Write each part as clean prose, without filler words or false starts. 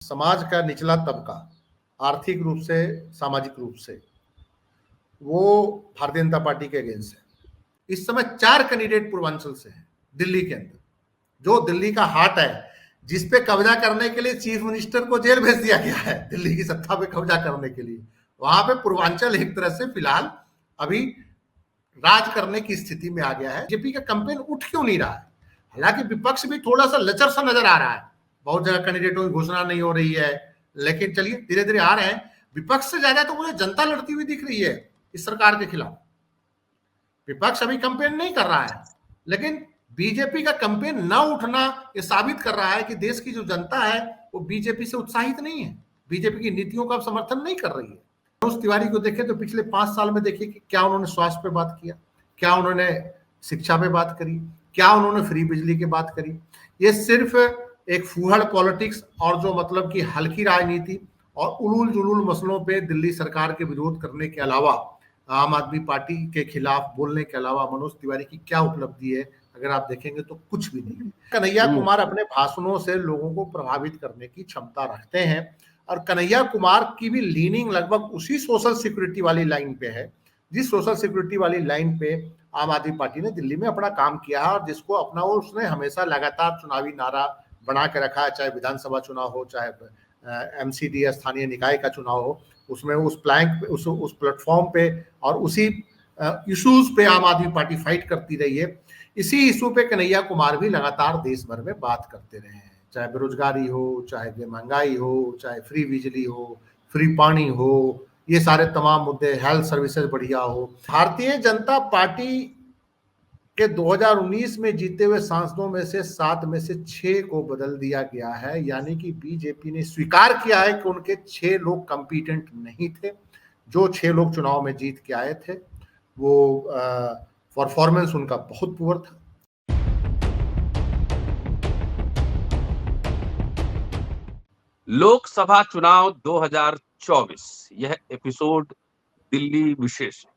समाज का निचला तबका आर्थिक रूप से, सामाजिक रूप से, वो भारतीय जनता पार्टी के अगेंस्ट है। इस समय 4 कैंडिडेट पूर्वांचल से हैं दिल्ली के अंदर, जो दिल्ली का हार्ट है, जिसपे कब्जा करने के लिए चीफ मिनिस्टर को जेल भेज दिया गया है, दिल्ली की सत्ता पे कब्जा करने के लिए। वहां पे पूर्वांचल एक तरह से फिलहाल अभी राज करने की स्थिति में आ गया है। बीजेपी का कैंपेन उठ क्यों नहीं रहा है? हालांकि विपक्ष भी थोड़ा सा लचर सा नजर आ रहा है, बहुत जगह कैंडिडेटों की घोषणा नहीं हो रही है, लेकिन चलिए धीरे धीरे आ रहे हैं। विपक्ष से ज्यादा तो मुझे जनता लड़ती हुई दिख रही है इस सरकार के खिलाफ। विपक्ष अभी कैंपेन नहीं कर रहा है, लेकिन बीजेपी का कैंपेन न उठना ये साबित कर रहा है कि देश की जो जनता है वो बीजेपी से उत्साहित नहीं है, बीजेपी की नीतियों का समर्थन नहीं कर रही है। मनोज तिवारी को देखें तो पिछले 5 साल में देखिए कि क्या उन्होंने स्वास्थ्य पे बात किया, क्या उन्होंने शिक्षा पे बात करी, क्या उन्होंने फ्री बिजली की बात करी। ये सिर्फ एक फूहड़ पॉलिटिक्स और जो मतलब कि हल्की राजनीति और उलूल जुलूल मसलों पे दिल्ली सरकार के विरोध करने के अलावा, आम आदमी पार्टी के खिलाफ बोलने के अलावा मनोज तिवारी की क्या उपलब्धि है अगर आप देखेंगे तो कुछ भी नहीं है। कन्हैया कुमार अपने भाषणों से लोगों को प्रभावित करने की क्षमता रखते हैं और कन्हैया कुमार की भी लीनिंग लगभग उसी सोशल सिक्योरिटी वाली लाइन पे है, जिस सोशल सिक्योरिटी वाली लाइन पे आम आदमी पार्टी ने दिल्ली में अपना काम किया है और जिसको अपना वो उसने हमेशा लगातार चुनावी नारा बना के रखा है, चाहे विधानसभा चुनाव हो, चाहे एमसीडी स्थानीय निकाय का चुनाव हो, उसमें उस प्लैंक उस प्लेटफॉर्म पे और उसी इश्यूज पे आम आदमी पार्टी फाइट करती रही है। इसी इशू पे कन्हैया कुमार भी लगातार देश भर में बात करते रहे हैं, चाहे बेरोजगारी हो, चाहे महंगाई हो, चाहे फ्री बिजली हो, फ्री पानी हो, ये सारे तमाम मुद्दे, हेल्थ सर्विसेज बढ़िया हो। भारतीय जनता पार्टी के 2019 में जीते हुए सांसदों में से 7 में से 6 को बदल दिया गया है, यानी कि बीजेपी ने स्वीकार किया है कि उनके 6 लोग कंपिटेंट नहीं थे। जो 6 लोग चुनाव में जीत के आए थे वो परफॉर्मेंस उनका बहुत पुअर था। लोकसभा चुनाव 2024 यह एपिसोड दिल्ली विशेष है।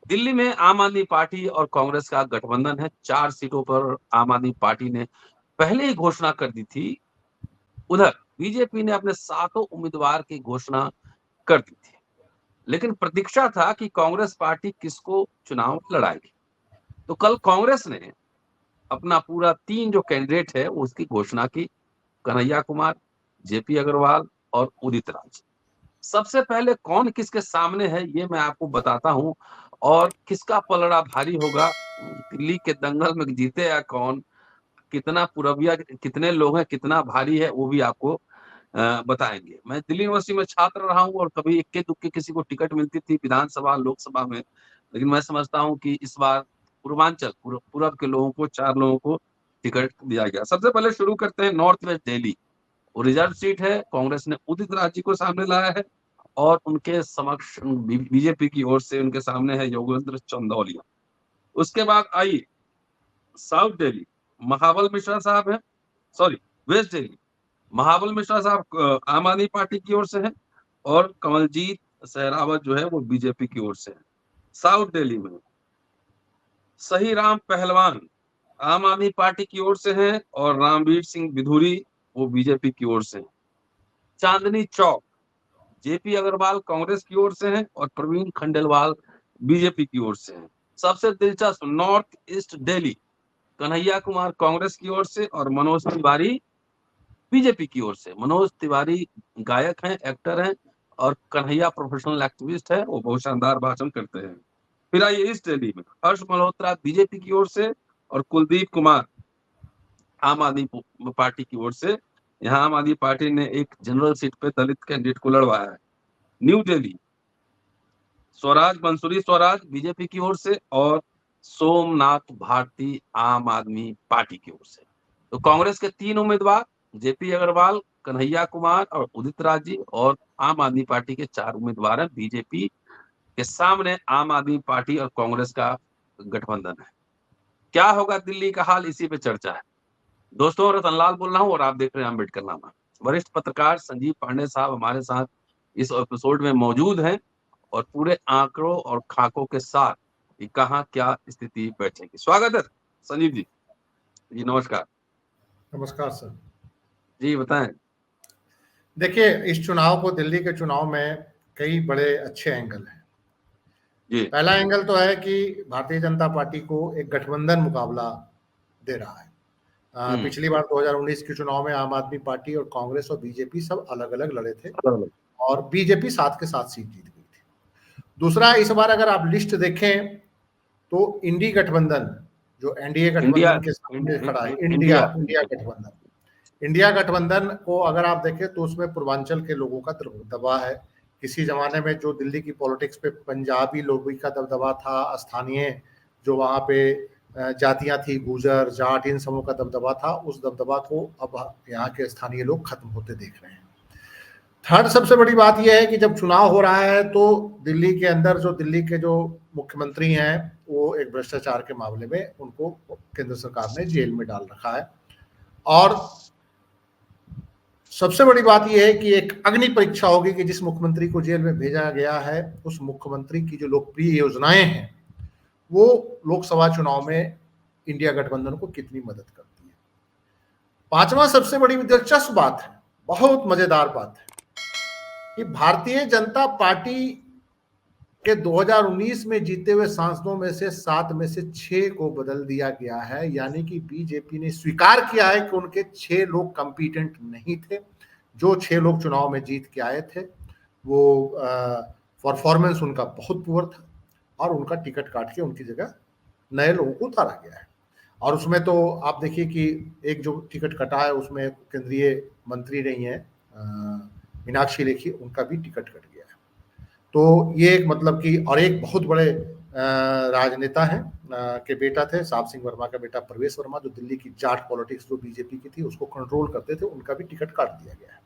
दिल्ली में आम आदमी पार्टी और कांग्रेस का गठबंधन है। 4 सीटों पर आम आदमी पार्टी ने पहले ही घोषणा कर दी थी। उधर बीजेपी ने अपने 7 उम्मीदवार की घोषणा कर दी थी, लेकिन प्रतीक्षा था कि कांग्रेस पार्टी किसको चुनाव लड़ाएगी। तो कल कांग्रेस ने अपना पूरा 3 जो कैंडिडेट है उसकी घोषणा की, कन्हैया कुमार, जेपी अग्रवाल और उदित राज। सबसे पहले कौन किसके सामने है ये मैं आपको बताता हूं, और किसका पलड़ा भारी होगा, दिल्ली के दंगल में जीते या कौन, कितना पुरबिया, कितने लोग हैं, कितना भारी है, वो भी आपको बताएंगे। मैं दिल्ली यूनिवर्सिटी में छात्र रहा हूं और कभी इक्के दुक्के किसी को टिकट मिलती थी विधानसभा लोकसभा में, लेकिन मैं समझता हूं कि इस बार पूर्वांचल पूरब के लोगों को 4 लोगों को टिकट दिया गया। सबसे पहले शुरू करते हैं नॉर्थ वेस्ट दिल्ली। वो रिजर्व सीट है, कांग्रेस ने उदित राज जी को सामने लाया है और उनके समक्ष बीजेपी की ओर से उनके सामने है योगेंद्र चंदौलिया। उसके बाद आइए साउथ दिल्ली, महाबल मिश्रा साहब है, सॉरी वेस्ट दिल्ली, महाबल मिश्रा साहब आम आदमी पार्टी की ओर से है और कमलजीत सहरावत जो है वो बीजेपी की ओर से है। साउथ दिल्ली में सही राम पहलवान आम आदमी पार्टी की ओर से है और रामवीर सिंह बिधूरी वो बीजेपी की ओर से है। चांदनी चौक जेपी अग्रवाल कांग्रेस की ओर से है और प्रवीण खंडेलवाल बीजेपी की ओर से है। सबसे दिलचस्प नॉर्थ ईस्ट दिल्ली, कन्हैया कुमार कांग्रेस की ओर से और मनोज तिवारी बीजेपी की ओर से। मनोज तिवारी गायक हैं, एक्टर हैं, और कन्हैया प्रोफेशनल एक्टिविस्ट है, वो बहुत शानदार भाषण करते हैं। फिर आइए ईस्ट दिल्ली में हर्ष मल्होत्रा बीजेपी की ओर से और कुलदीप कुमार आम आदमी पार्टी की ओर से। यहाँ आम आदमी पार्टी ने एक जनरल सीट पे दलित कैंडिडेट को लड़वाया है। न्यू दिल्ली स्वराज मंसूरी स्वराज बीजेपी की ओर से और सोमनाथ भारती आम आदमी पार्टी की ओर से। तो कांग्रेस के 3 उम्मीदवार जेपी अग्रवाल, कन्हैया कुमार और उदित राज जी, और आम आदमी पार्टी के 4 उम्मीदवार हैं। बीजेपी के सामने आम आदमी पार्टी और कांग्रेस का गठबंधन है। क्या होगा दिल्ली का हाल, इसी पे चर्चा है। दोस्तों, रतनलाल बोल रहा हूँ और आप देख रहे हैं अम्बेडकर नामा। वरिष्ठ पत्रकार संजीव पांडे साहब हमारे साथ इस एपिसोड में मौजूद हैं और पूरे आंकड़ों और खाकों के साथ कि कहाँ क्या स्थिति बैठेगी। स्वागत है संजीव जी। नमस्कार। नमस्कार सर। जी बताएं। देखिए, इस चुनाव को, दिल्ली के चुनाव में कई बड़े अच्छे एंगल हैं। जी। पहला एंगल तो है कि भारतीय जनता पार्टी को एक गठबंधन मुकाबला दे रहा है। पिछली बार 2019 के चुनाव में आम आदमी पार्टी और कांग्रेस और बीजेपी सब अलग-अलग लड़े थे और बीजेपी 7 के 7 सीट जीत गई थी। दूसरा, इस बार अगर आप लिस्ट देखें तो इंडी गठबंधन, जो एनडीए इंडिया गठबंधन के सामने खड़ा है, इंडिया इंडिया गठबंधन, इंडिया गठबंधन को अगर आप देखें तो उसमें पूर्वांचल के लोगों का दबदबा है। किसी जमाने में जो दिल्ली की पॉलिटिक्स पे पंजाबी लोगों का दबदबा था, स्थानीय जो वहाँ पे जातियां थी, गुजर, जाट, इन समूह का दबदबा था, उस दबदबा को अब यहाँ के स्थानीय लोग खत्म होते देख रहे हैं। थर्ड सबसे बड़ी बात यह है कि जब चुनाव हो रहा है तो दिल्ली के अंदर जो दिल्ली के जो मुख्यमंत्री हैं वो एक भ्रष्टाचार के मामले में उनको केंद्र सरकार ने जेल में डाल रखा है। और सबसे बड़ी बात यह है कि एक अग्नि परीक्षा होगी कि जिस मुख्यमंत्री को जेल में भेजा गया है उस मुख्यमंत्री की जो लोकप्रिय योजनाएं हैं वो लोकसभा चुनाव में इंडिया गठबंधन को कितनी मदद करती है। पांचवा सबसे बड़ी दिलचस्प बात है, बहुत मजेदार बात है, कि भारतीय जनता पार्टी के 2019 में जीते हुए सांसदों में से 7 में से 6 को बदल दिया गया है। यानी कि बीजेपी ने स्वीकार किया है कि उनके 6 लोग कॉम्पिटेंट नहीं थे। जो 6 लोग चुनाव में जीत के आए थे वो परफॉर्मेंस उनका बहुत पुअर था और उनका टिकट काट के उनकी जगह नए लोगों को उतारा गया है। और उसमें तो आप देखिए कि एक जो टिकट कटा है उसमें केंद्रीय मंत्री रही हैं मीनाक्षी लेखी, उनका भी टिकट कट गया है। तो ये एक मतलब कि, और एक बहुत बड़े राजनेता हैं के बेटा थे, साहब सिंह वर्मा का बेटा प्रवेश वर्मा, जो दिल्ली की जाट पॉलिटिक्स जो बीजेपी की थी उसको कंट्रोल करते थे, उनका भी टिकट काट दिया गया है।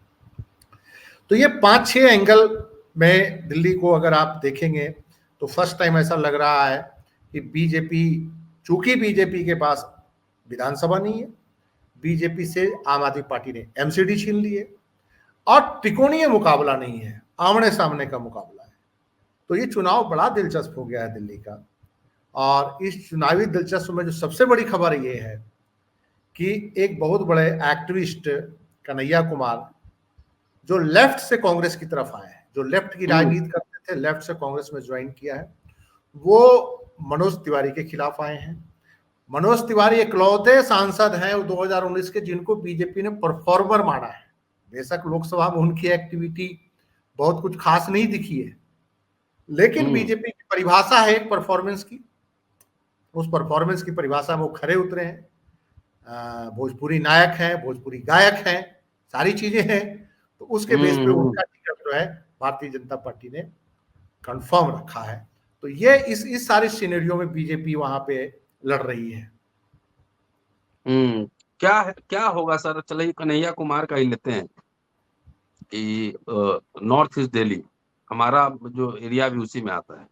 तो ये 5-6 एंगल में दिल्ली को अगर आप देखेंगे तो फर्स्ट टाइम ऐसा लग रहा है कि बीजेपी, चूंकि बीजेपी के पास विधानसभा नहीं है, बीजेपी से आम आदमी पार्टी ने एमसीडी छीन ली है और त्रिकोणीय मुकाबला नहीं है, आमने सामने का मुकाबला है। तो ये चुनाव बड़ा दिलचस्प हो गया है दिल्ली का। और इस चुनावी दिलचस्प में जो सबसे बड़ी खबर ये है कि एक बहुत बड़े एक्टिविस्ट कन्हैया कुमार जो लेफ्ट से कांग्रेस की तरफ आए हैं, जो लेफ्ट की राजनीति करते थे, लेफ्ट से कांग्रेस में ज्वाइन किया है, वो मनोज तिवारी के खिलाफ आए हैं। मनोज तिवारी इकलौते सांसद हैं 2019 के जिनको बीजेपी ने परफॉर्मर माना है। बेशक लोकसभा में उनकी एक्टिविटी बहुत कुछ खास नहीं दिखी है, लेकिन बीजेपी की परिभाषा है एक परफॉर्मेंस की, उस परफॉर्मेंस की परिभाषा में वो खरे उतरे हैं। भोजपुरी नायक हैं, भोजपुरी गायक हैं, सारी चीजें हैं। तो उसके बेस पे उनका टिकट जो है भारतीय जनता पार्टी ने कंफर्म रखा है। तो ये इस सारे सिनेरियो में बीजेपी वहां पे लड़ रही है। क्या होगा सर? चलिए कन्हैया कुमार का ही लेते हैं कि नॉर्थ ईस्ट दिल्ली हमारा जो एरिया भी उसी में आता है,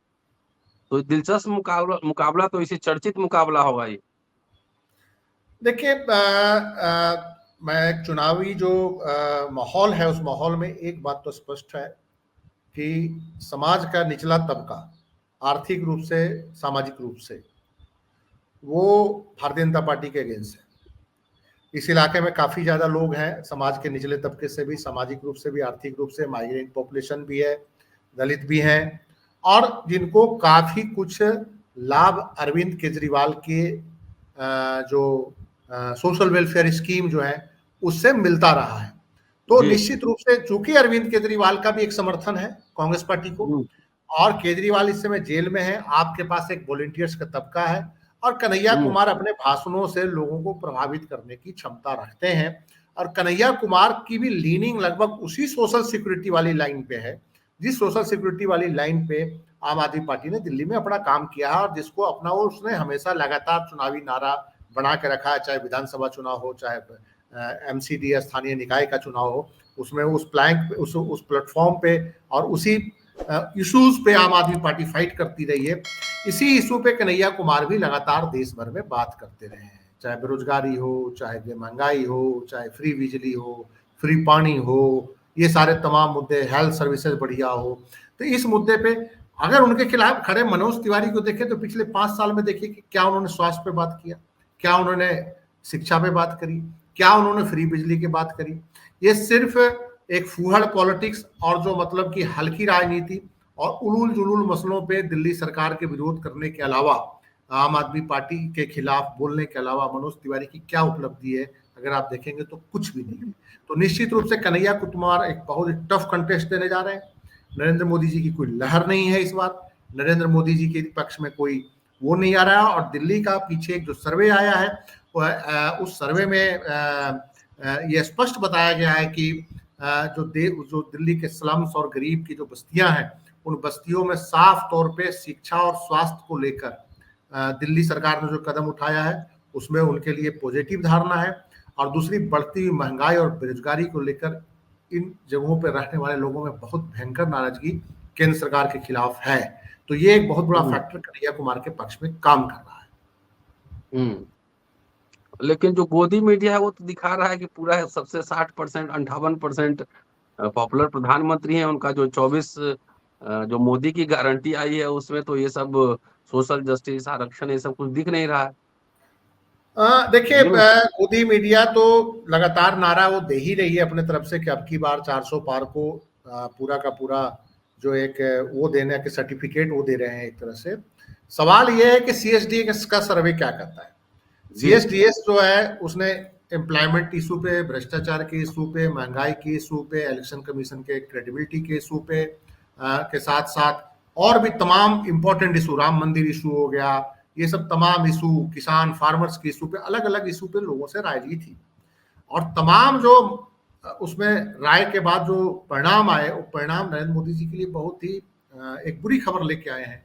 तो दिलचस्प मुकाबला तो इसे चर्चित मुकाबला होगा ये। देखिए, मैं चुनावी जो माहौल है उस माहौल में एक बात तो स्पष्ट है कि समाज का निचला तबका आर्थिक रूप से, सामाजिक रूप से, वो भारतीय जनता पार्टी के अगेंस्ट है। इस इलाके में काफी ज्यादा लोग हैं समाज के निचले तबके से भी, सामाजिक रूप से भी, आर्थिक रूप से, माइग्रेंट पॉपुलेशन भी है, दलित भी हैं, और जिनको काफी कुछ लाभ अरविंद केजरीवाल के जो सोशल वेलफेयर स्कीम जो है उससे मिलता रहा है। तो निश्चित रूप से चूंकि अरविंद केजरीवाल का भी एक समर्थन है कांग्रेस पार्टी को, और केजरीवाल इस समय जेल में है, आपके पास एक वॉलंटियर्स का तबका है, और कन्हैया कुमार अपने भाषणों से लोगों को प्रभावित करने की क्षमता रखते हैं। और कन्हैया कुमार की भी लीनिंग लगभग उसी सोशल सिक्योरिटी वाली लाइन पे है, जिस सोशल सिक्योरिटी वाली लाइन पे आम आदमी पार्टी ने दिल्ली में अपना काम किया है, और जिसको अपना वो उसने हमेशा लगातार चुनावी नारा बना के रखा है, चाहे विधानसभा चुनाव हो, चाहे एमसीडी स्थानीय निकाय का चुनाव हो, उसमें उस प्लैंक उस प्लेटफॉर्म पे और उसी इश्यूज पे आम आदमी पार्टी फाइट करती रही है। इसी इशू पे कन्हैया कुमार भी लगातार देश भर में बात करते रहे हैं, चाहे बेरोजगारी हो, चाहे महंगाई हो, चाहे फ्री बिजली हो, फ्री पानी हो, ये सारे तमाम मुद्दे, हेल्थ सर्विसेज बढ़िया हो। तो इस मुद्दे पे अगर उनके खिलाफ खड़े मनोज तिवारी को देखें तो पिछले 5 साल में देखिए कि क्या उन्होंने स्वास्थ्य पे बात किया, क्या उन्होंने शिक्षा पे बात करी, क्या उन्होंने फ्री बिजली की बात करी। ये सिर्फ एक फूहड़ पॉलिटिक्स और जो मतलब कि हल्की राजनीति और उलूल जुलूल मसलों पे दिल्ली सरकार के विरोध करने के अलावा, आम आदमी पार्टी के खिलाफ बोलने के अलावा मनोज तिवारी की क्या उपलब्धि है, अगर आप देखेंगे तो कुछ भी नहीं है। तो निश्चित रूप से कन्हैया कुमार एक बहुत ही टफ कंटेस्ट देने जा रहे हैं। नरेंद्र मोदी जी की कोई लहर नहीं है इस बार, नरेंद्र मोदी जी के पक्ष में कोई वो नहीं आ रहा है। और दिल्ली का पीछे एक जो सर्वे आया है, उस सर्वे में ये स्पष्ट बताया गया है कि जो दिल्ली के स्लम्स और गरीब की जो बस्तियां हैं, उन बस्तियों में साफ तौर पे शिक्षा और स्वास्थ्य को लेकर दिल्ली सरकार ने जो कदम उठाया है उसमें उनके लिए पॉजिटिव धारणा है। और दूसरी, बढ़ती हुई महंगाई और बेरोजगारी को लेकर इन जगहों पर रहने वाले लोगों में बहुत भयंकर नाराजगी केंद्र सरकार के खिलाफ है। तो ये एक बहुत बड़ा फैक्टर कन्हैया कुमार के पक्ष में काम कर रहा है। लेकिन जो गोदी मीडिया है वो तो दिखा रहा है कि पूरा है सबसे 60% 58% पॉपुलर प्रधानमंत्री हैं। उनका जो 24 जो मोदी की गारंटी आई है उसमें तो ये सब सोशल जस्टिस, आरक्षण, ये सब कुछ दिख नहीं रहा है। देखिए, गोदी मीडिया तो लगातार नारा वो दे ही रही है अपने तरफ से कि अब की बार 400 पार को पूरा का पूरा जो एक वो देने के सर्टिफिकेट वो दे रहे हैं एक तरह से। सवाल ये है कि सीएसडीएस का सर्वे क्या करता है। सीएसडीएस जो है उसने एम्प्लॉयमेंट इशू पे, भ्रष्टाचार के इशू पे, महंगाई के इशू पे, इलेक्शन कमीशन के क्रेडिबिलिटी के इशू पे के साथ साथ और भी तमाम इंपॉर्टेंट इशू, राम मंदिर इशू हो गया, ये सब तमाम इशू, किसान फार्मर्स के इशू पे, अलग अलग इशू पे लोगों से राय ली थी। और तमाम जो उसमें राय के बाद जो परिणाम आए, वो परिणाम नरेंद्र मोदी जी के लिए बहुत ही एक बुरी खबर लेके आए हैं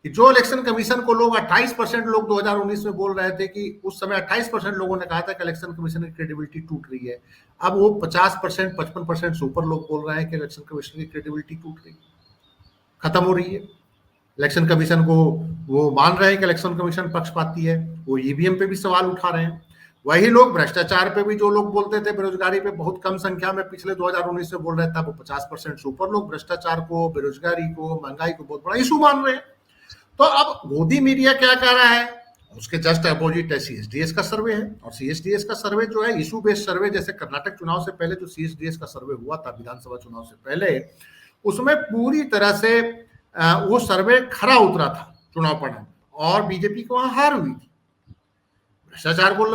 कि जो इलेक्शन कमीशन को लोग 28% लोग 2019 में बोल रहे थे कि उस समय 28% लोगों ने कहा था कि इलेक्शन कमीशन की क्रेडिबिलिटी टूट रही है, अब वो 50% 55% से ऊपर लोग बोल रहे हैं कि इलेक्शन कमीशन की क्रेडिबिलिटी टूट रही है, खत्म हो रही है। इलेक्शन कमीशन को वो मान रहे हैं कि इलेक्शन कमीशन पक्षपाती है, वो ईवीएम पे भी सवाल उठा रहे हैं। वही लोग भ्रष्टाचार पे भी जो लोग बोलते थे, बेरोजगारी पे बहुत कम संख्या में पिछले 2019 में बोल रहे थे, वो 50% से ऊपर लोग भ्रष्टाचार को, बेरोजगारी को, महंगाई को बहुत बड़ा इशू मान रहे हैं। तो अब गोदी मीडिया क्या कर रहा है, उसके जस्ट अपोजिट है सीएसडीएस का सर्वे है। और सीएसडीएस का सर्वे जो है इशू बेस्ड सर्वे, जैसे कर्नाटक चुनाव से पहले जो सीएसडीएस का सर्वे हुआ था विधानसभा चुनाव से पहले, उसमें पूरी तरह से वो सर्वे खरा उतरा था चुनाव परिणाम, और बीजेपी को वहां हार हुई थी। भ्रष्टाचार को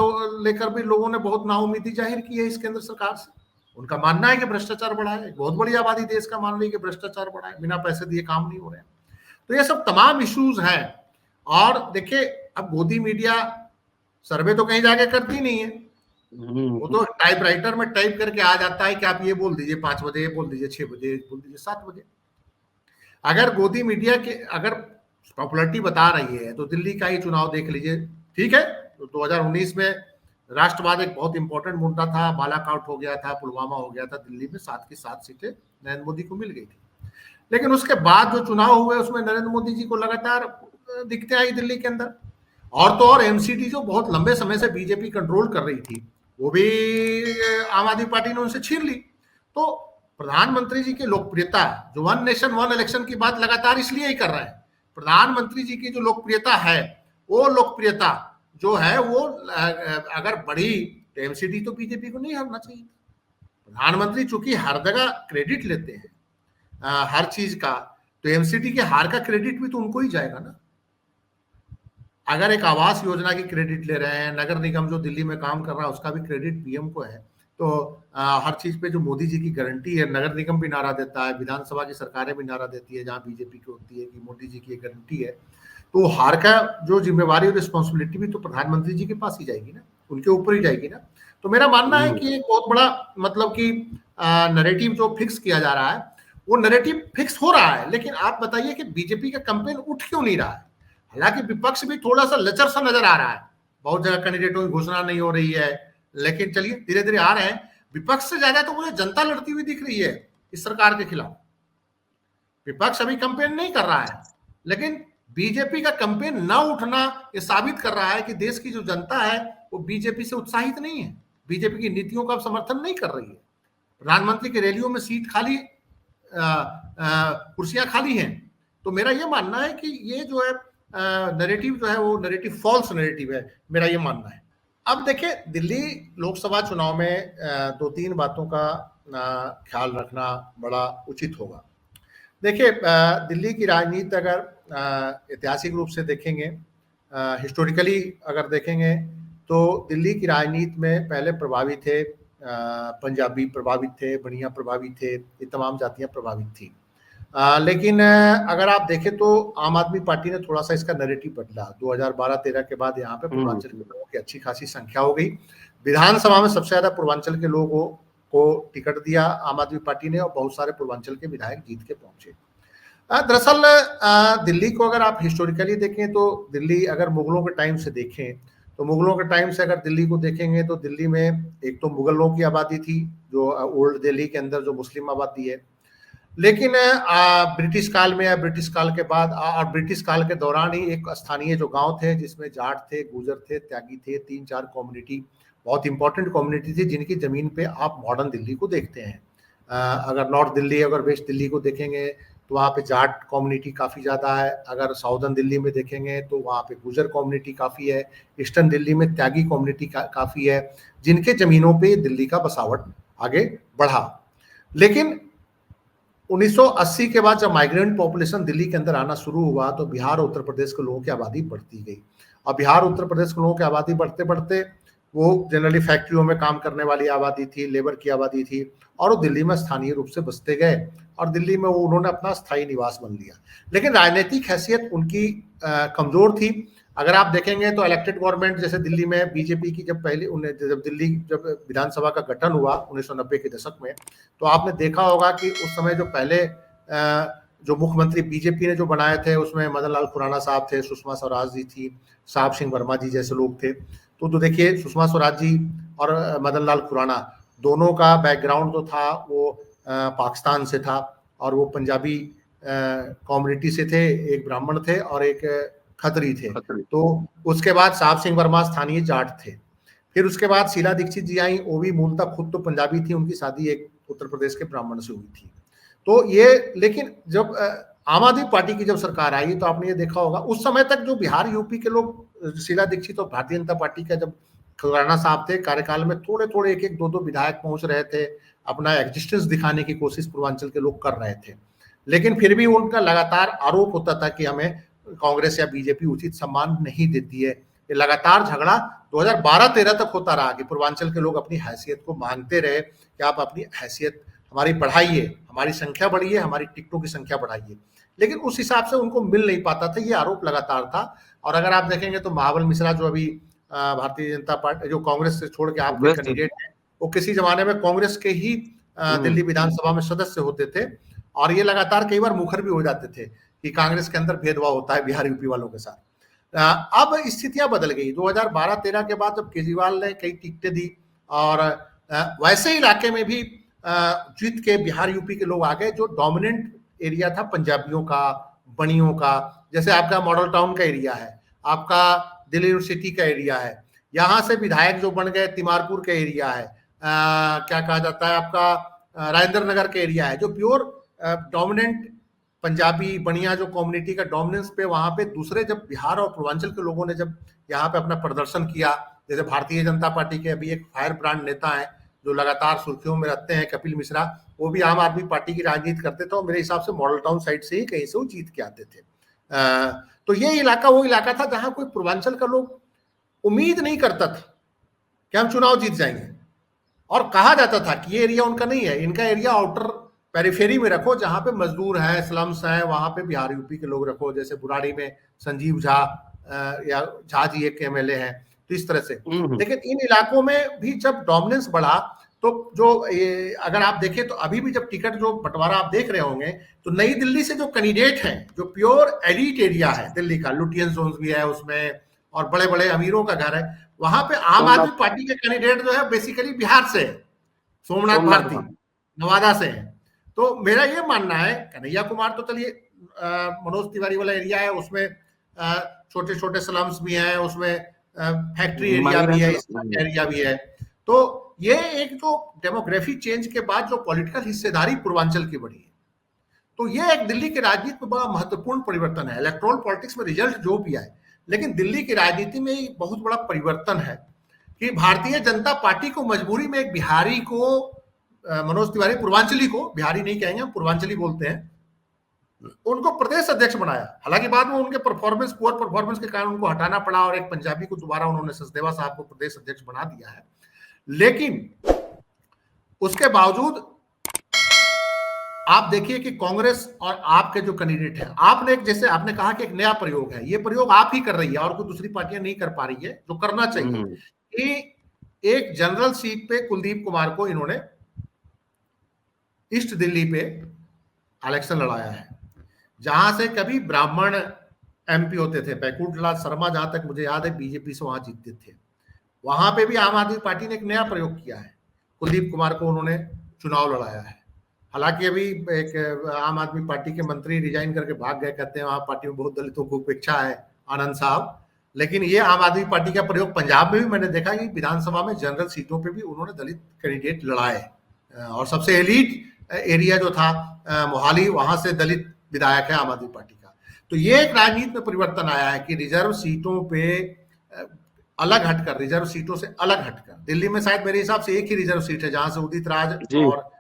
लेकर भी लोगों ने बहुत नाउम्मीदी जाहिर की है इस केंद्र सरकार से। उनका मानना है कि भ्रष्टाचार बढ़ा है, बहुत बड़ी आबादी देश का मान रही है कि भ्रष्टाचार बढ़ा है, बिना पैसे दिए काम नहीं हो रहे हैं। तो ये सब तमाम इश्यूज हैं। और देखिए, अब गोदी मीडिया सर्वे तो कहीं जाके करती नहीं है, वो तो टाइपराइटर में टाइप करके आ जाता है कि आप ये बोल दीजिए 5 बजे, ये बोल दीजिए 6 बजे, बोल दीजिए 7 बजे। अगर गोदी मीडिया के अगर पॉपुलरिटी बता रही है तो दिल्ली का ही चुनाव देख लीजिए, ठीक है। तो 2019 में राष्ट्रवाद एक बहुत इंपॉर्टेंट मुद्दा था, बालाकोट हो गया था, पुलवामा हो गया था, दिल्ली में 7 की 7 सीटें नरेंद्र मोदी को मिल गई थी। लेकिन उसके बाद जो चुनाव हुए उसमें नरेंद्र मोदी जी को लगातार दिखते आई दिल्ली के अंदर। और तो और एमसीडी जो बहुत लंबे समय से बीजेपी कंट्रोल कर रही थी, वो भी आम आदमी पार्टी ने उनसे छीन ली। तो प्रधानमंत्री जी की लोकप्रियता, जो वन नेशन वन इलेक्शन की बात लगातार इसलिए ही कर रहे हैं, प्रधानमंत्री जी की जो लोकप्रियता है, वो लोकप्रियता जो है वो अगर बढ़ी तो एमसीडी तो बीजेपी को नहीं हारना चाहिए। प्रधानमंत्री चूंकि हर जगह क्रेडिट लेते हैं हर चीज का, तो एमसीडी के हार का क्रेडिट भी तो उनको ही जाएगा ना। अगर एक आवास योजना की क्रेडिट ले रहे हैं, नगर निगम जो दिल्ली में काम कर रहा है उसका भी क्रेडिट पीएम को है, तो हर चीज पे जो मोदी जी की गारंटी है, नगर निगम भी नारा देता है, विधानसभा की सरकारें भी नारा देती है जहां बीजेपी की होती है कि मोदी जी की गारंटी है, तो हार का जो जिम्मेवारी और रिस्पॉन्सिबिलिटी भी तो प्रधानमंत्री जी के पास ही जाएगी ना, उनके ऊपर ही जाएगी ना। तो मेरा मानना है कि एक बहुत बड़ा मतलब कि नैरेटिव जो फिक्स किया जा रहा है, वो नैरेटिव फिक्स हो रहा है। लेकिन आप बताइए कि बीजेपी का कैंपेन उठ क्यों नहीं रहा है। हालांकि विपक्ष भी थोड़ा सा लचर सा नजर आ रहा है, बहुत जगह कैंडिडेटों की घोषणा नहीं हो रही है, लेकिन चलिए धीरे धीरे आ रहे हैं। विपक्ष से ज्यादा तो मुझे जनता लड़ती हुई दिख रही है इस सरकार के खिलाफ। विपक्ष अभी कैंपेन नहीं कर रहा है, लेकिन बीजेपी का कैंपेन न उठना ये साबित कर रहा है कि देश की जो जनता है वो बीजेपी से उत्साहित नहीं है, बीजेपी की नीतियों का समर्थन नहीं कर रही है। प्रधानमंत्री की रैलियों में सीट खाली, कुर्सियां खाली हैं। तो मेरा ये मानना है कि ये जो है नैरेटिव जो है वो नैरेटिव फॉल्स नैरेटिव है, मेरा ये मानना है। अब देखिए, दिल्ली लोकसभा चुनाव में 2-3 बातों का ख्याल रखना बड़ा उचित होगा। देखिए, दिल्ली की राजनीति अगर ऐतिहासिक रूप से देखेंगे, हिस्टोरिकली अगर देखेंगे, तो दिल्ली की राजनीति में पहले प्रभावी थे पंजाबी प्रभावित थे, बनिया प्रभावित थे, ये तमाम जातियां प्रभावित थी। लेकिन अगर आप देखें तो आम आदमी पार्टी ने थोड़ा सा इसका नैरेटिव बदला। 2012-13 के बाद यहाँ पे पूर्वांचल के लोगों की अच्छी खासी संख्या हो गई। विधानसभा में सबसे ज्यादा पूर्वांचल के लोगों को टिकट दिया आम आदमी पार्टी ने, और बहुत सारे पूर्वांचल के विधायक जीत के पहुंचे। दरअसल दिल्ली को अगर आप हिस्टोरिकली देखें तो दिल्ली अगर मुगलों के टाइम से देखें, तो मुगलों के टाइम से अगर दिल्ली को देखेंगे तो दिल्ली में एक तो मुगलों की आबादी थी, जो ओल्ड दिल्ली के अंदर जो मुस्लिम आबादी है। लेकिन ब्रिटिश काल में या ब्रिटिश काल के बाद और ब्रिटिश काल के दौरान ही एक स्थानीय जो गांव थे, जिसमें जाट थे, गुजर थे, त्यागी थे, 3-4 कम्युनिटी बहुत इंपॉर्टेंट कम्युनिटी थी, जिनकी जमीन पे आप मॉडर्न दिल्ली को देखते हैं। अगर नॉर्थ दिल्ली अगर वेस्ट दिल्ली को देखेंगे तो वहाँ पे जाट कम्युनिटी काफ़ी ज़्यादा है। अगर साउदर्न दिल्ली में देखेंगे तो वहाँ पे गुजर कम्युनिटी काफ़ी है। ईस्टर्न दिल्ली में त्यागी कम्युनिटी काफ़ी है, जिनके ज़मीनों पे दिल्ली का बसावट आगे बढ़ा। लेकिन 1980 के बाद जब माइग्रेंट पॉपुलेशन दिल्ली के अंदर आना शुरू हुआ तो बिहार और उत्तर प्रदेश के लोगों की आबादी बढ़ती गई। और बिहार उत्तर प्रदेश के लोगों की आबादी बढ़ते बढ़ते वो जनरली फैक्ट्रियों में काम करने वाली आबादी थी, लेबर की आबादी थी, और वो दिल्ली में स्थानीय रूप से बसते गए और दिल्ली में वो उन्होंने अपना स्थायी निवास बन लिया। लेकिन राजनीतिक हैसियत उनकी कमजोर थी। अगर आप देखेंगे तो इलेक्टेड गवर्नमेंट, जैसे दिल्ली में बीजेपी की जब विधानसभा का गठन हुआ 1990 के दशक में, तो आपने देखा होगा कि उस समय जो पहले जो मुख्यमंत्री बीजेपी ने जो बनाए थे उसमें मदन लाल खुराना साहब थे, सुषमा स्वराज जी थी, साहब सिंह वर्मा जी जैसे लोग थे। तो देखिए, सुषमा स्वराज जी और मदन लाल खुराना दोनों का बैकग्राउंड जो था वो पाकिस्तान से था, और वो पंजाबी कम्युनिटी से थे, एक ब्राह्मण थे और एक खत्री थे। तो उसके बाद साहब सिंह वर्मा स्थानीय जाट थे। फिर उसके बाद शीला दीक्षित जी आई, वो भी मूलतः खुद तो पंजाबी थी, उनकी शादी एक उत्तर प्रदेश के ब्राह्मण से हुई थी। तो ये, लेकिन जब आम आदमी पार्टी की जब सरकार आई तो आपने ये देखा होगा उस समय तक जो बिहार यूपी के लोग, शीला दीक्षित और भारतीय जनता पार्टी का जब खुराना साहब थे कार्यकाल में, थोड़े थोड़े एक एक दो दो विधायक पहुंच रहे थे, अपना एग्जिस्टेंस दिखाने की कोशिश पूर्वांचल के लोग कर रहे थे। लेकिन फिर भी उनका लगातार आरोप होता था कि हमें कांग्रेस या बीजेपी उचित सम्मान नहीं देती है। ये लगातार झगड़ा 2012-13 तक होता रहा कि पूर्वांचल के लोग अपनी हैसियत को मांगते रहे कि आप अपनी हैसियत हमारी बढ़ाइए, हमारी संख्या बढ़ाइए, हमारी टिकटों की संख्या बढ़ाइए। लेकिन उस हिसाब से उनको मिल नहीं पाता था, ये आरोप लगातार था। और अगर आप देखेंगे तो महाबल मिश्रा जो अभी भारतीय जनता पार्टी, जो कांग्रेस से छोड़ के आपके कैंडिडेट हैं, वो किसी जमाने में कांग्रेस के ही दिल्ली विधानसभा में सदस्य होते थे, और ये लगातार कई बार मुखर भी हो जाते थे कि कांग्रेस के अंदर भेदभाव होता है बिहार यूपी वालों के साथ। अब स्थितियां बदल गई 2012-13 के बाद, जब केजरीवाल ने कई टिकटें दी और वैसे इलाके में भी जीत के बिहार यूपी के लोग आ गए जो डोमिनेंट एरिया था पंजाबियों का, बनियों का। जैसे आपका मॉडल टाउन का एरिया है, आपका दिल्ली यूनिवर्सिटी का एरिया है, यहाँ से विधायक जो बन गए तिमारपुर का एरिया है, क्या कहा जाता है आपका राजेंद्र नगर का एरिया है, जो प्योर डोमिनेंट पंजाबी बनिया जो कम्युनिटी का डोमिनेंस पे, वहां पे दूसरे जब बिहार और पूर्वांचल के लोगों ने जब यहाँ पे अपना प्रदर्शन किया, जैसे भारतीय जनता पार्टी के अभी एक फायर ब्रांड नेता है जो लगातार सुर्खियों में रहते हैं, कपिल मिश्रा, वो भी आम आदमी पार्टी की राजनीति करते थे और मेरे हिसाब से मॉडल टाउन साइड से ही कहीं से वो जीत के आते थे। तो ये इलाका वो इलाका था जहां कोई पूर्वांचल का लोग उम्मीद नहीं करता था कि हम चुनाव जीत जाएंगे, और कहा जाता था कि ये एरिया उनका नहीं है, इनका एरिया आउटर पेरिफेरी में रखो, जहां पे मजदूर हैं, स्लम्स हैं, वहां पे बिहार यूपी के लोग रखो। जैसे बुराड़ी में संजीव झा या झा जी एक एमएलए हैं, तो इस तरह से। लेकिन इन इलाकों में भी जब डोमिनेंस बढ़ा तो जो अगर आप देखें तो अभी भी जब टिकट जो बंटवारा आप देख रहे होंगे तो नई दिल्ली से जो कैंडिडेट हैं, जो प्योर एलिट एरिया है दिल्ली का, लुटियन जोन्स भी है उसमें और बड़े बड़े अमीरों का घर है, वहां पे आम आदमी पार्टी के कैंडिडेट जो है बेसिकली बिहार से है, सोमनाथ भारती नवादा से है। तो मेरा ये मानना है, कन्हैया कुमार तो चलिए मनोज तिवारी वाला एरिया है, उसमें छोटे छोटे स्लम्स भी हैं, उसमें फैक्ट्री एरिया भी है, एरिया भी है। तो ये एक जो डेमोग्राफी चेंज के बाद जो पॉलिटिकल हिस्सेदारी पूर्वांचल की बढ़ी है, तो ये एक दिल्ली की राजनीति में बड़ा महत्वपूर्ण परिवर्तन है। इलेक्टोरल पॉलिटिक्स में रिजल्ट जो भी आए, लेकिन दिल्ली की राजनीति में एक बहुत बड़ा परिवर्तन है कि भारतीय जनता पार्टी को मजबूरी में एक बिहारी को मनोज तिवारी पूर्वांचली को, बिहारी नहीं कहेंगे, पूर्वांचली बोलते हैं, उनको प्रदेश अध्यक्ष बनाया। हालांकि बाद में उनके पुअर परफॉर्मेंस के कारण उनको हटाना पड़ा और एक पंजाबी को दोबारा उन्होंने सचदेवा साहब को प्रदेश अध्यक्ष बना दिया है। लेकिन उसके बावजूद आप देखिए कि कांग्रेस और आपके जो कैंडिडेट हैं, आपने जैसे आपने कहा कि एक नया प्रयोग है, ये प्रयोग आप ही कर रही है और कोई दूसरी पार्टियां नहीं कर पा रही है, जो करना चाहिए कि एक जनरल सीट पे कुलदीप कुमार को इन्होंने ईस्ट दिल्ली पे इलेक्शन लड़ाया है, जहां से कभी ब्राह्मण एमपी होते थे। बैकुंठ लाल शर्मा, जहां तक मुझे याद है, बीजेपी से वहां जीतते थे। वहां पे भी आम आदमी पार्टी ने एक नया प्रयोग किया है, कुलदीप कुमार को उन्होंने चुनाव लड़ाया है। हालांकि अभी एक आम आदमी पार्टी के मंत्री रिजाइन करके भाग गए, कहते हैं वहां पार्टी में बहुत दलितों को उपेक्षा है, आनंद साहब। लेकिन ये आम आदमी पार्टी का प्रयोग पंजाब में भी मैंने देखा कि विधानसभा में जनरल सीटों पे भी उन्होंने दलित कैंडिडेट लड़ाए, और सबसे एलीट एरिया जो था मोहाली, वहां से दलित विधायक है आम आदमी पार्टी का। तो ये एक राजनीति में परिवर्तन आया है कि रिजर्व सीटों पे अलग हटकर, रिजर्व सीटों से अलग हटकर, दिल्ली में शायद मेरे हिसाब से एक ही रिजर्व सीट है जहां से उदित राज और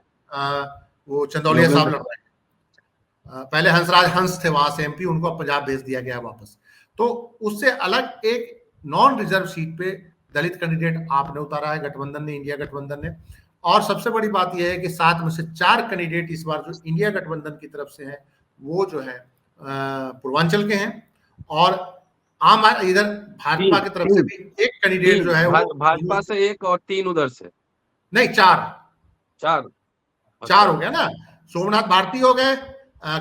वो चंदौलिया साहब लड़ रहे हैं। पहले हंस थे वहां से एमपी, उनको पंजाब भेज दिया गया वापस। तो उससे अलग एक नॉन रिजर्व सीट पे दलित कैंडिडेट आपने उतारा है, गठबंधन ने, इंडिया गठबंधन ने। और सबसे बड़ी बात यह है कि 7 में से 4 कैंडिडेट इस बार जो इंडिया गठबंधन की तरफ से हैं, वो जो है पूर्वांचल के हैं, और इधर भाजपा की तरफ से भी एक कैंडिडेट जो है वो भाजपा से एक और 3 उधर से, नहीं 4 हो गया ना। सोमनाथ भारती हो गए,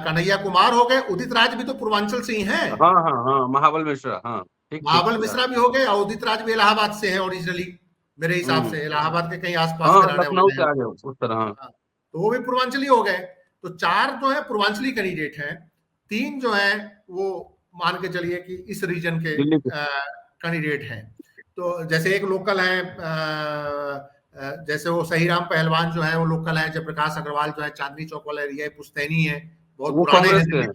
कन्हैया कुमार हो गए, उदित राज भी तो पूर्वांचल से ही हैं। हाँ, महाबल मिश्रा, हाँ महाबल मिश्रा भी हो गए, और उदित राज भी इलाहाबाद से हैं ओरिजिनली, मेरे हिसाब से इलाहाबाद के कहीं आसपास के रहने वाले हैं, उस तरह। तो वो भी पूर्वांचली हो गए। तो 4 जो है पूर्वांचली कैंडिडेट हैं, 3 जो है वो मान के चलिए कि इस रीजन के कैंडिडेट हैं। तो जैसे एक लोकल है, जैसे वो सहीराम पहलवान जो है वो लोकल है, जयप्रकाश अग्रवाल जो है चांदनी चौक वाला एरिया पुश्तैनी है, बहुत पुराने हैं,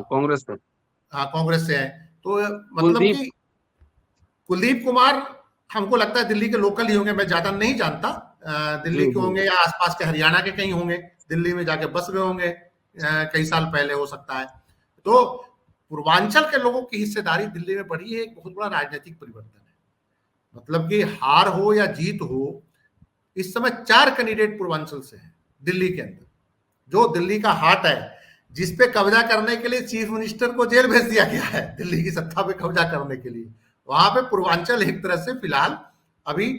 कांग्रेस से, हाँ कांग्रेस से है। तो मतलब कि कुलदीप कुमार हमको लगता है दिल्ली के लोकल ही होंगे, मैं ज्यादा नहीं जानता, दिल्ली के होंगे या आसपास के हरियाणा के कहीं होंगे, दिल्ली में जाके बस गए होंगे कई साल पहले, हो सकता है। तो पूर्वांचल के लोगों की हिस्सेदारी दिल्ली में बढ़ी है, एक बहुत बड़ा राजनीतिक परिवर्तन है। मतलब कि हार हो या जीत हो, इस समय 4 कैंडिडेट पूर्वांचल से हैं दिल्ली के अंदर, जो दिल्ली का हार्ट है, जिसपे कब्जा करने के लिए चीफ मिनिस्टर को जेल भेज दिया गया है, दिल्ली की सत्ता पे कब्जा करने के लिए। वहां पे पूर्वांचल एक तरह से फिलहाल अभी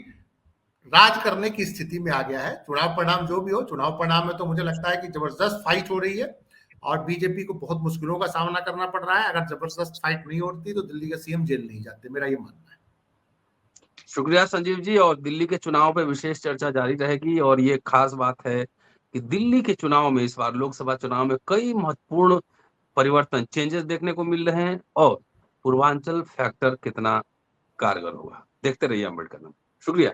राज करने की स्थिति में आ गया है। चुनाव परिणाम जो भी हो, चुनाव परिणाम में तो मुझे लगता है कि जबरदस्त फाइट हो रही है और बीजेपी को बहुत मुश्किलों का सामना करना पड़ रहा है। अगर जबरदस्त फाइट नहीं होती तो दिल्ली के सीएम जेल नहीं जाते, मेरा ये मानना है। शुक्रिया संजीव जी, और दिल्ली के चुनाव पे विशेष चर्चा जारी रहेगी। और ये खास बात है कि दिल्ली के चुनाव में, इस बार लोकसभा चुनाव में कई महत्वपूर्ण परिवर्तन, चेंजेस देखने को मिल रहे हैं, और पूर्वांचल फैक्टर कितना कारगर होगा। देखते रहिए अम्बेडकर। शुक्रिया।